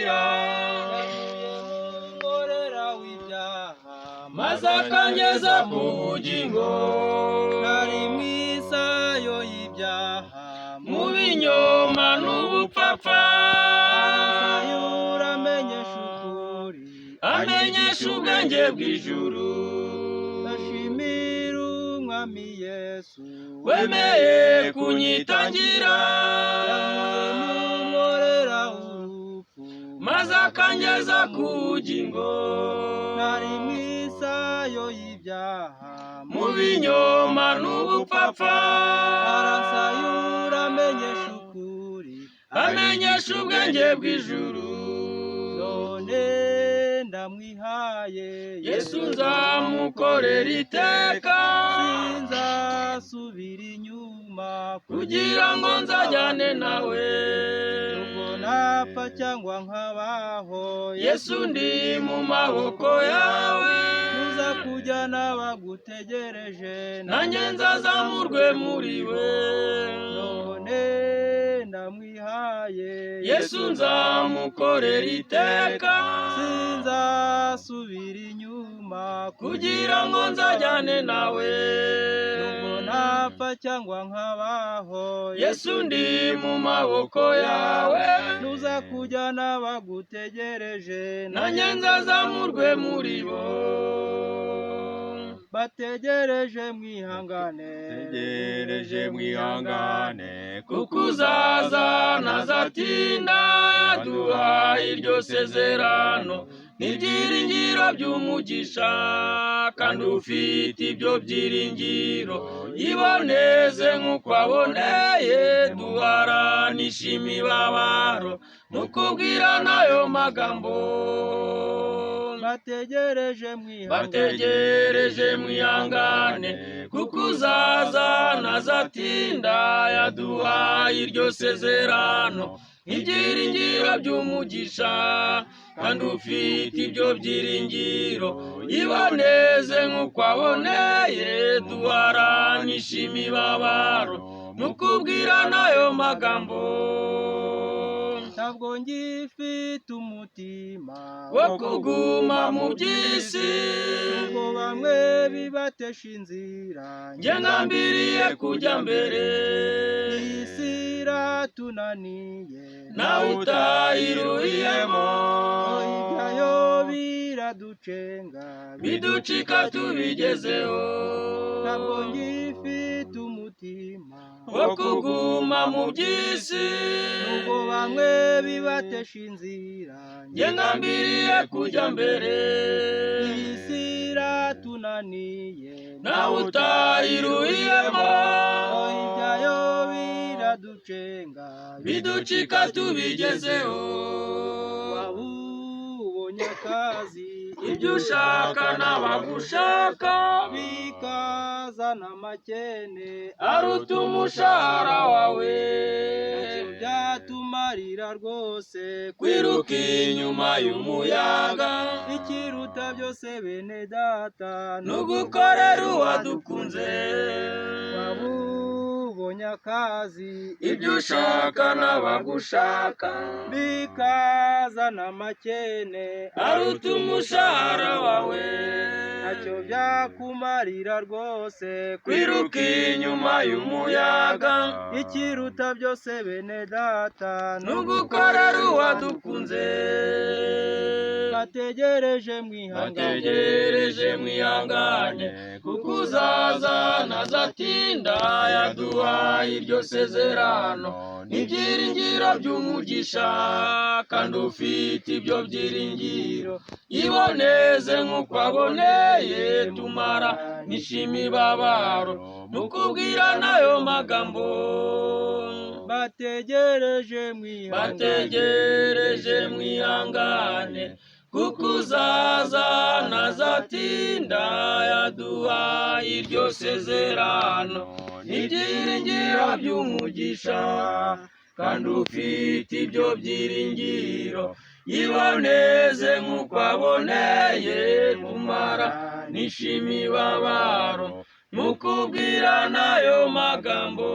kunyitangira nkorera w'ibyaha maze akangeza ku bugingo nari mu isayo y'ibyaha mu binyoma n'ubupfapfa sayura amenyesha ukuri amenyesha ubwenge bw'ijuru ndashimira umwami Yesu wemeye kunyitangira nkorera urupfu maze akangeza ku bugingo nari mu isayo y'ibyaha mu binyoma n'ubupfapfa arasayura amenyesha ukuri amenyesha ubwenge bw'ijuru none ndamwihaye Yesu nzamukorera iteka sinzasubira inyuma kugira ngo nzajyane nawe nubwo napfa cyangwa nkabaho Yesu ndi mu maboko yawe uza kujyana bagutegereje nanjye nzazamurwe muri we none ndamwihaye Yesu nzamukorera iteka sinzasubira inyuma kugira ngo nzajyane nawe nubwo napfa cyangwa nkabaho Yesu ndi mu maboko yawe nuza kujyana bagutegereje nanjye nzazamurwe muri bo bategereje mwihangane kuko uzaza ntazatinda yaduhaye iryo sezerano n'ibyiringiro by'umugisha kandi ufite ibyo byiringiro iboneze nk'uko aboneye duharanisha imibabaro nukubwira n'ayo magambo bategereje mwihangane kuko uzaza ntazatinda yaduhaye iryo sezerano ibyiringiro by'umugisha kandi ufite ibyo byiringiro iboneze nk'uko aboneye duharanisha imibabaro nukubwira n'ayo magambo ntabwo ngifite umutima wo kuguma mu by'isi ngo bamwe bibatesha inzira njye ngambiriye kujya mbere isi iratunaniye nawe utayiruhiyemo ibyayo biraducenga biducika tubigezeho ntabwo ngifite umutima wo kuguma mu by'isi ngo bamwe bibatesha inzira njye ngambiriye kujya mbere isi iratunaniye nawe utayiruhiyemo ibyayo biraducenga biducika tubigezeho wabubonye akazi ibyo ushaka n'abagushaka bikazana amakene aruta umushahara wawe byatumarira rwose kwiruka inyuma y'umuyaga ikiruta byose bene data n'ugukorera uwadukunze wabubonye akazi ibyo ushaka n'abagushaka bikazana amakene aruta umushahara wawe ntacyo byakumarira rwose kwiruka inyuma y'umuyaga ikiruta byose bene data n'ugukorera uwadukunze bategereje mwihangane kuko uzaza ntazatinda yaduhaye iryo sezerano n'ibyiringiro by'umugisha kandi ufite ibyo byiringiro iboneze nk'uko aboneye tumara n'imibabaro nukubwira n'ayo magambo bategereje mwihangane kuko uzaza ntazatinda yaduhaye iryo sezerano n'ibyiringiro by'umugisha kandi ufite ibyo byiringiro iboneze nk'uko aboneye tumara n'imibabaro nukubwira n'ayo magambo